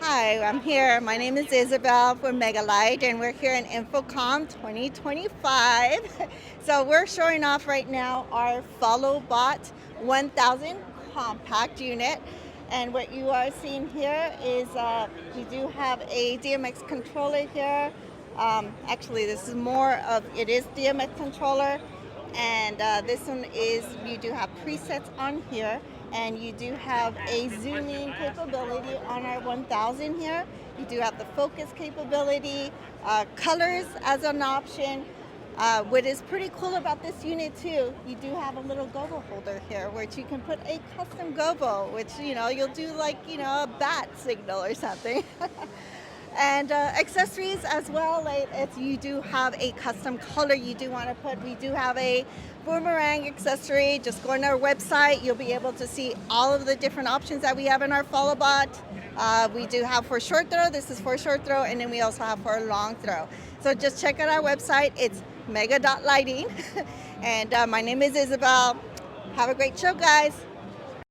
Hi, I'm here. My name is Isabel from LITE, and we're here in InfoComm 2025. So we're showing off right now our Followbot 1000 compact unit. And what you are seeing here is we do have a DMX controller here. Actually, this is more of, it is DMX controller. And this one is, you do have presets on here, and you do have a zooming capability on our 1000 here. You do have the focus capability, colors as an option. What is pretty cool about this unit too, you do have a little gobo holder here, which you can put a custom gobo, which you'll do like a bat signal or something. And accessories as well, like if you do have a custom color you do want to put, we do have a boomerang accessory. Just go on our website, you'll be able to see all of the different options that we have in our Followbot. We do have for short throw, this is for short throw, and then we also have for long throw. So just check out our website, it's mega.lighting. And my name is Isabel. Have a great show, guys.